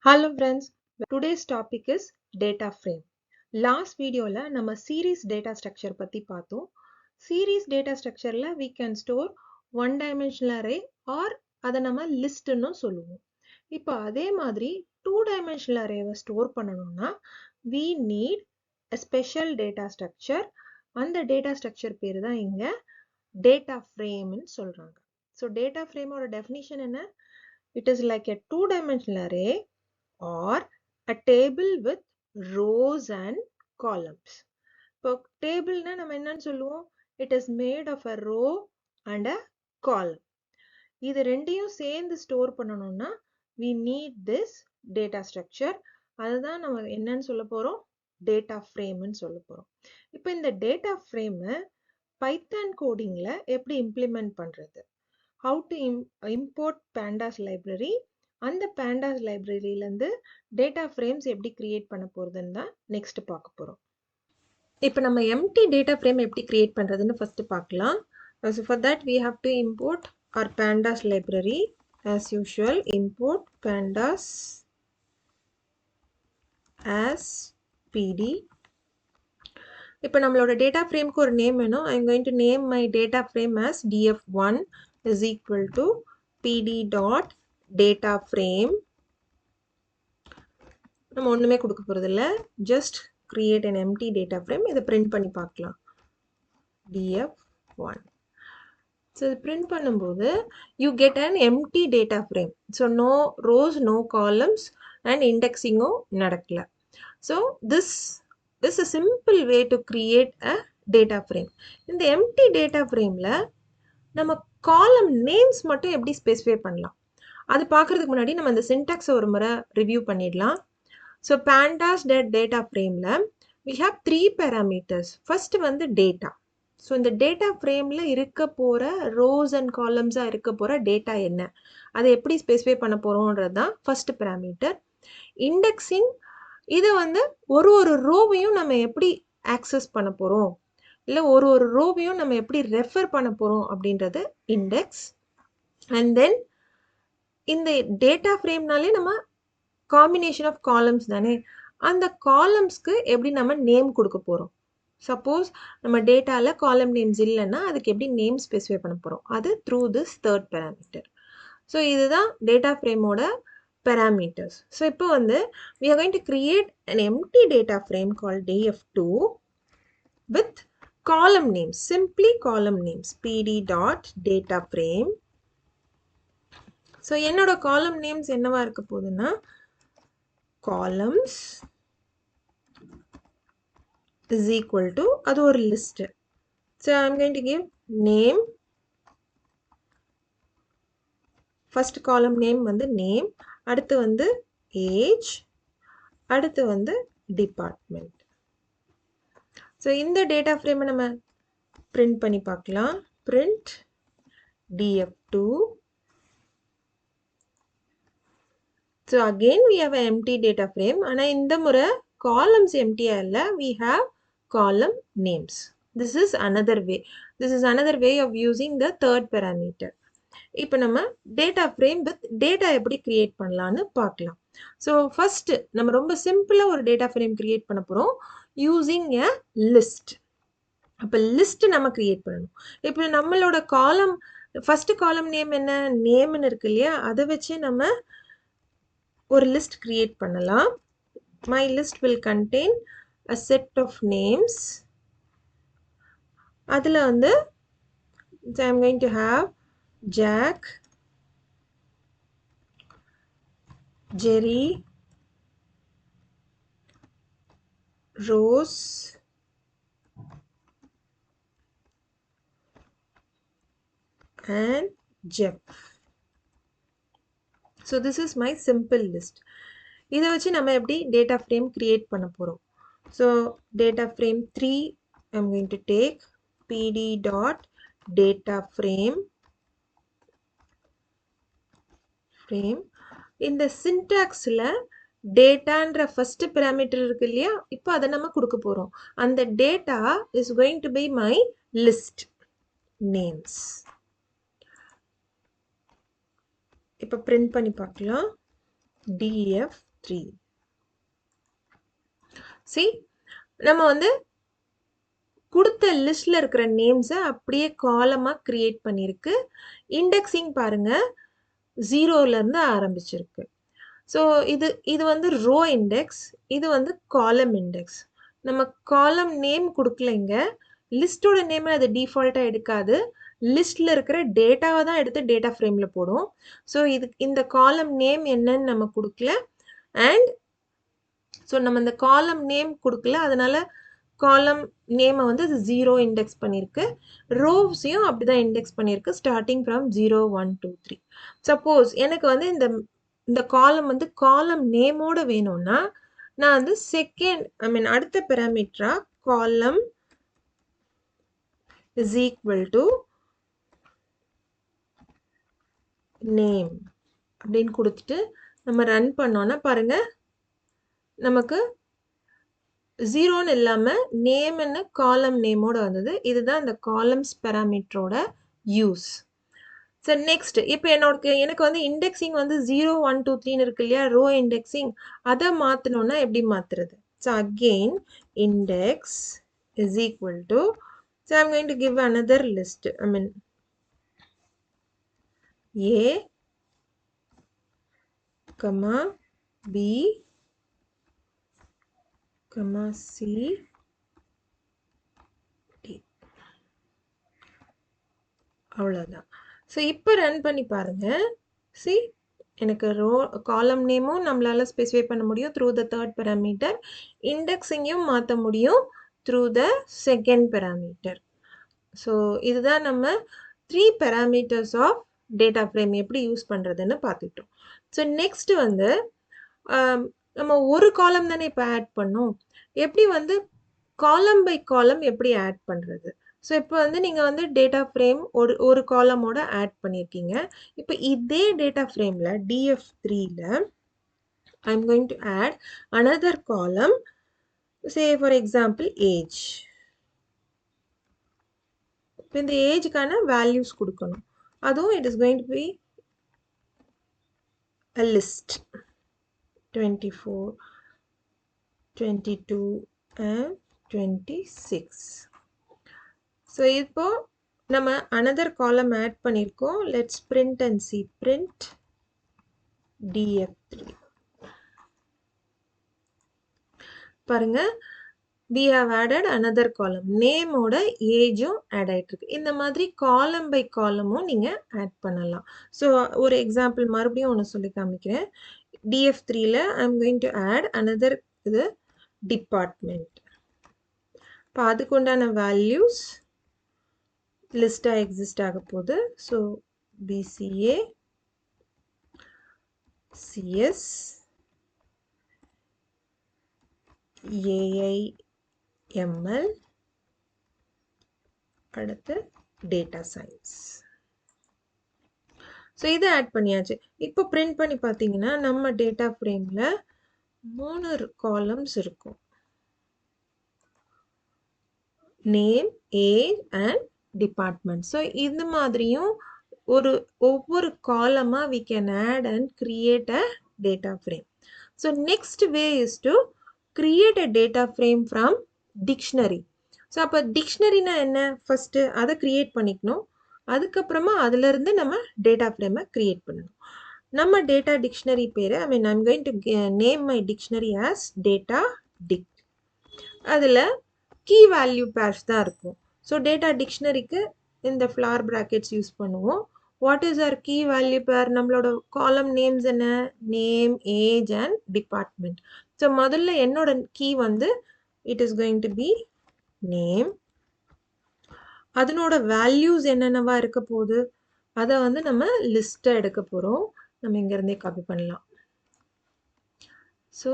Hello friends, today's topic is data frame. Last video la nama series data structure பத்தி பார்த்தோம். Series data structureல we can store one dimensional array or அத நம்ம listன்னு சொல்லுவோம். இப்போ அதே மாதிரி two dimensional arrayவை store பண்ணணும்னா we need a special data structure. அந்த data structure பேரு தான் இங்க data frame ன்னு சொல்றாங்க. So data frame ஓட definition என்ன? It is like a two dimensional array or a table with rows and columns. இப்போ டேபிள்னா நம்ம என்னன்னு சொல்லுவோம்? It is made of a row and a column. இது ரெண்டையும் சேர்ந்து ஸ்டோர் பண்ணணும்னா we need this data structure. அதுதான் நம்ம என்னன்னு சொல்ல போறோம்? Data frame ன்னு சொல்ல போறோம். இப்போ இந்த data frame பைத்தான் கோடிங்ல எப்படி இம்ப்ளிமெண்ட் பண்றது? How to import pandas library? அந்த pandas libraryல இருந்து data frames எப்படி create பண்ண போறதுன்னு தான் next பார்க்க போறோம். இப்போ நம்ம empty data frame எப்படி create பண்றதுன்னு first பார்க்கலாம். So for that we have to import our pandas library. As usual, import pandas as pd. இப்போ நம்மளோட data frameக்கு ஒரு நேம் வேணும். I'm going to name my data frame as df1 is equal to pd dot data frame. நம்ம ஒண்ணுமே கொடுக்க போறது இல்ல, just create an empty data frame. இதை print பண்ணி பார்க்கலாம். df1. So இது print பண்ணும்போது you get an empty data frame. So no rows, no columns and indexing நடக்கல. So this is a simple way to create a data frame. இந்த empty data frameல நம்ம column names மட்டும் எப்படி specify பண்ணலாம்? அது பார்க்கிறதுக்கு முன்னாடி நம்ம இந்த syntax ஒரு முறை review பண்ணிடலாம். So pandas data frameல we have three parameters. First வந்து data. So இந்த data frameல இருக்க போற rows and columns இருக்க போற data என்ன? அதை எப்படி specify பண்ண போறோம்ன்றது தான் first parameter. Indexing, இது வந்து ஒரு ரோவையும் நம்ம எப்படி access பண்ண போறோம், இல்ல ஒரு ரோவையும் நம்ம எப்படி ரெஃபர் பண்ண போறோம் அப்படின்றது index. And then இந்த data frameனாலே நம்ம combination of columns தானே, அந்த columnsக்கு எப்படி நம்ம நேம் கொடுக்க போறோம்? சப்போஸ் நம்ம டேட்டால காலம் நேம்ஸ் இல்லைன்னா அதுக்கு எப்படி நேம் ஸ்பெசிஃபை பண்ண போறோம்? அது through this third parameter. So இதுதான் data frameோட parameters. ஸோ இப்போ வந்து we are going to create an empty data frame called df2 with column names, simply column names, pd dot data frame. So என்னோட column names என்னவா இருக்க போகுதுன்னா columns is equal to அது ஒரு list. So I'm going to give name. First column name வந்து name, அடுத்து வந்து age, அடுத்து வந்து department. So இந்த data frame நம்ம print பண்ணி பார்க்கலாம். Print df2. So again we have an empty data frame. ஆனா இந்த முறை columns empty இல்ல, we have column names. This is another way. This is another way of using the third parameter. இப்போ நம்ம data frame with data எப்படி create பண்ணலாம்னு பார்க்கலாம். So first நம்ம ரொம்ப சிம்பிளா ஒரு data frame create பண்ண போறோம் using a list. அப்ப list நம்ம create பண்ணணும். இப்போ நம்மளோட column, first column name என்ன, நேம்னு இருக்கு இல்லையா, அதை வச்சு நம்ம ஒரு list create பண்ணலாம். My list will contain a set of names. அதுல வந்து so I'm going to have Jack, Jerry, Rose, and Jeff. So this is my simple list. இதை வச்சு நம்ம எப்படி data frame create பண்ண போறோம்? So data frame 3 I'm going to take pd dot data frame. இந்த syntaxல dataன்ற first parameter இருக்கு இல்லையா, இப்போ அதை நம்ம கொடுக்க போறோம். அந்த data is going to be my list names. இப்போ print பண்ணி பார்க்கலாம். df 3. See, நம்ம வந்து கொடுத்த லிஸ்ட்ல இருக்கிற நேம்ஸை அப்படியே காலமா கிரியேட் பண்ணியிருக்கு. இண்டெக்ஸிங் பாருங்க 0ல இருந்து ஆரம்பிச்சிருக்கு. ஸோ இது வந்து ரோ இண்டெக்ஸ், இது வந்து காலம் இண்டெக்ஸ். நம்ம காலம் நேம் கொடுக்கலைங்க, லிஸ்டோட நேமை அது டிஃபால்ட்டாக எடுக்காது, லிஸ்ட்ல இருக்கிற டேட்டாவை தான் எடுத்து டேட்டா ஃப்ரேமில் போடும். ஸோ இந்த காலம் நேம் என்னன்னு நம்ம கொடுக்கல, அண்ட் ஸோ நம்ம இந்த காலம் நேம் கொடுக்கல, அதனால காலம் நேமை வந்து அது 0 இண்டெக்ஸ் பண்ணியிருக்கு. ரோவ்ஸையும் அப்படி தான் இண்டெக்ஸ் பண்ணியிருக்கு, ஸ்டார்டிங் ஃப்ரம் 0, 1, 2, 3. சப்போஸ் எனக்கு வந்து இந்த காலம் வந்து காலம் நேமோட வேணும்னா நான் வந்து அடுத்த பெராமீட்டரா காலம் is equal to நேம் அப்படின்னு கொடுத்துட்டு நம்ம ரன் பண்ணோம்னா பாருங்க, நமக்கு 0ன்னு இல்லாமல் நேம்னு காலம் நேமோட வந்தது. இதுதான் இந்த காலம்ஸ் பெராமீட்டரோட யூஸ். ஸோ நெக்ஸ்ட் இப்போ எனக்கு வந்து இண்டெக்ஸிங் வந்து 0, 1, 2, 3ன்னு இருக்கு இல்லையா, ரோ இண்டெக்ஸிங். அதை மாற்றணும்னா எப்படி மாற்றுறது? So again index is equal to, so I'm going to give another list. A, comma B, comma C, D. அவ்வளோதான். ஸோ இப்போ ரன் பண்ணி பாருங்க. சி, எனக்கு காலம் நேமும் நம்மளால ஸ்பெசிஃபை பண்ண முடியும் த்ரூ த தேர்ட் பெராமீட்டர், இண்டெக்ஸிங்கையும் மாற்ற முடியும் through the second parameter. So இதுதான் நம்ம 3 parameters ஆஃப் டேட்டா ஃப்ரேம் எப்படி யூஸ் பண்ணுறதுன்னு பார்த்துட்டோம். ஸோ நெக்ஸ்ட் வந்து நம்ம ஒரு காலம் தானே இப்போ ஆட் பண்ணோம், எப்படி வந்து காலம் பை காலம் எப்படி ஆட் பண்ணுறது? ஸோ இப்போ வந்து நீங்கள் வந்து டேட்டா ஃப்ரேம் ஒரு காலமோட ஆட் பண்ணியிருக்கீங்க. இப்போ இதே டேட்டா ஃப்ரேமில் DF3ல I'm going to add another column, say for example age. இப்போ இந்த ஏஜுக்கான வேல்யூஸ் கொடுக்கணும், அதுவும் it is going to be a list 24, 22 and 26. So இப்போ நம்ம another column ஆட் பண்ணியிருக்கோம். Let's print and see. Print DF3. பாருங்க, we have added another column. நேமோட ஏஜும் ஆட் ஆகிட்டுருக்கு. இந்த மாதிரி காலம் பை காலமும் நீங்கள் ஆட் பண்ணலாம். ஸோ ஒரு எக்ஸாம்பிள் மறுபடியும் ஒன்று சொல்லி காமிக்கிறேன். DF3ல I'm going to add another இது டிபார்ட்மெண்ட். இப்போ அதுக்கு உண்டான வேல்யூஸ் லிஸ்ட்டாக எக்ஸிஸ்ட் ஆக போகுது. ஸோ BCA, CS, AIML, அடுத்து டேட்டா சயின்ஸ். ஸோ இதை ஆட் பண்ணியாச்சு. இப்போ பிரிண்ட் பண்ணி பார்த்தீங்கன்னா நம்ம டேட்டா ஃப்ரேமில் 3 காலம்ஸ் இருக்கும். Name, age and department. So இந்த மாதிரியும் ஒவ்வொரு காலமாக we can add and create a data frame. So next way is to create a data frame from dictionary. So அப்போ டிக்ஷனரினா என்ன? ஃபஸ்ட்டு அதை க்ரியேட் பண்ணிக்கணும், அதுக்கப்புறமா அதிலிருந்து நம்ம டேட்டா ஃப்ரேமை க்ரியேட் பண்ணணும். நம்ம டேட்டா டிக்ஷனரி பேர் I'm going to name my dictionary as data dict. அதில் கீ வேல்யூ பேர்ஸ் தான் இருக்கும். ஸோ டேட்டா டிக்ஷனரிக்கு இந்த ஃப்ளார் ப்ராக்கெட்ஸ் யூஸ் பண்ணுவோம். What is our key value pair? நம்மளோட காலம் நேம்ஸ் என்ன? Name, age and department. So முதல்ல என்னோட கீ வந்து it is going to be name. அதனோட வேல்யூஸ் என்னென்னவா இருக்க போகுது, அதை வந்து நம்ம லிஸ்ட்டை எடுக்க போகிறோம். நம்ம இங்கேருந்தே காப்பி பண்ணலாம். So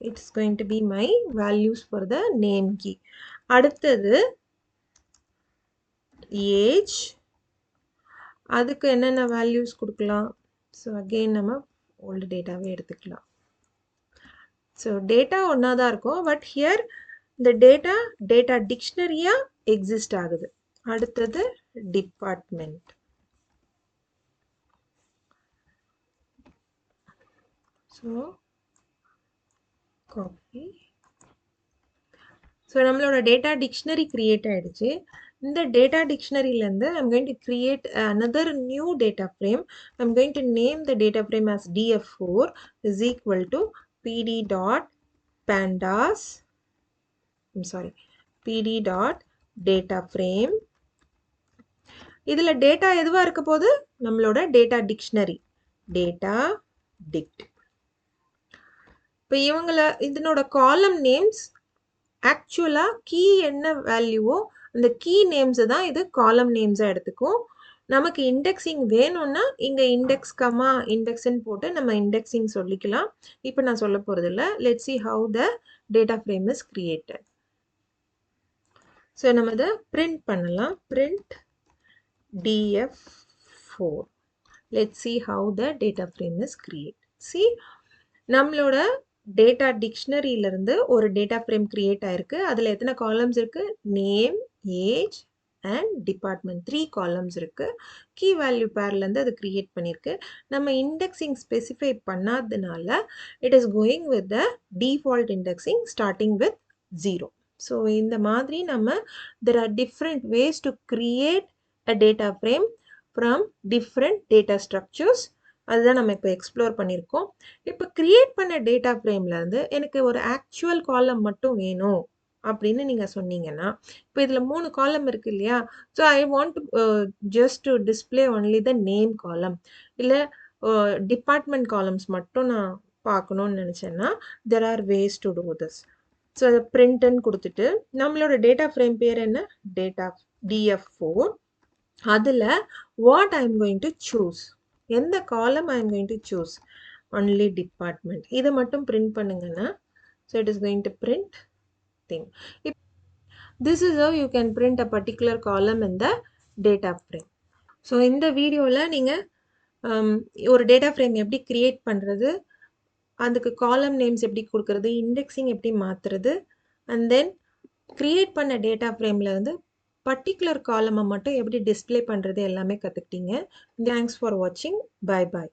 it's going to be my values for the name key. அடுத்தது ஏஜ், அதுக்கு என்னென்ன வேல்யூஸ் கொடுக்கலாம்? ஸோ அகெயின் நம்ம ஓல்டு டேட்டாவே எடுத்துக்கலாம். ஸோ டேட்டா ஒன்றா தான் இருக்கும், பட் ஹியர் இந்த டேட்டா டிக்ஷனரியாக எக்ஸிஸ்ட் ஆகுது. அடுத்தது டிபார்ட்மெண்ட். So copy. ஸோ நம்மளோட டேட்டா டிக்ஷனரி கிரியேட் ஆயிடுச்சு. இந்த டேட்டா டிக்ஷனரியிலேருந்து I'm going to create another new data frame. I'm going to name the data frame as df4 is equal to pd dot pandas, I'm sorry, pd dot data frame. இதில் data எதுவாக இருக்க போது நம்மளோட data dictionary data dict. இப்போ இவங்கள இதனோட காலம் names ஆக்சுவலாக கீ என்ன வேல்யூவோ அந்த கீ நேம்ஸை தான் இது காலம் நேம்ஸாக எடுத்துக்கும். நமக்கு இண்டெக்ஸிங் வேணும்னா இங்கே இண்டெக்ஸ் கமா இண்டெக்ஸ்ன்னு போட்டு நம்ம இண்டெக்ஸிங் சொல்லிக்கலாம். இப்போ நான் சொல்ல போகிறது இல்லை. Let's see how the data frame is created. So நம்ம இதை பிரிண்ட் பண்ணலாம். print df4. let's see how the data frame is created. see நம்மளோட டேட்டா டிக்ஷனரியிலிருந்து ஒரு டேட்டா ஃப்ரேம் கிரியேட் ஆயிருக்கு. அதில் எத்தனை காலம்ஸ் இருக்குது? Name, age and department 3 columns இருக்குது. கீ வேல்யூ பேர்லேருந்து அது கிரியேட் பண்ணியிருக்கு. நம்ம இண்டெக்ஸிங் ஸ்பெசிஃபை பண்ணாததுனால it is going with the default indexing starting with 0. So இந்த மாதிரி நம்ம there are different ways to create a data frame from different data structures. அதுதான் நம்ம இப்போ எக்ஸ்ப்ளோர் பண்ணியிருக்கோம். இப்போ கிரியேட் பண்ண டேட்டா ஃப்ரேம்லேருந்து எனக்கு ஒரு ஆக்சுவல் காலம் மட்டும் வேணும் அப்படின்னு நீங்கள் சொன்னீங்கன்னா, இப்போ இதில் 3 காலம் இருக்குது இல்லையா? So I want just to display only the name column, இல்லை டிபார்ட்மெண்ட் காலம்ஸ் மட்டும் நான் பார்க்கணுன்னு நினச்சேன்னா there are ways to do this. So அதை பிரிண்ட்னு கொடுத்துட்டு நம்மளோட டேட்டா ஃப்ரேம் பேர் என்ன? Data df4. அதில் what I am going to choose, எந்த காலம் I am going to choose? Only department. இதை மட்டும் பிரிண்ட் பண்ணுங்கன்னா so it is going to print thing. This is how you can print a particular column in the data frame. So இந்த வீடியோவில் நீங்கள் ஒரு data frame எப்படி create பண்ணுறது, அதுக்கு காலம் நேம்ஸ் எப்படி கொடுக்கறது, இண்டெக்ஸிங் எப்படி மாற்றுறது, அண்ட் தென் கிரியேட் பண்ண டேட்டா ஃப்ரேமில் வந்து பர்டிகுலர் காலமை மட்டும் எப்படி டிஸ்பிளே பண்ணுறது எல்லாமே கற்றுக்கிட்டீங்க. தேங்க்ஸ் ஃபார் வாட்சிங். Bye bye.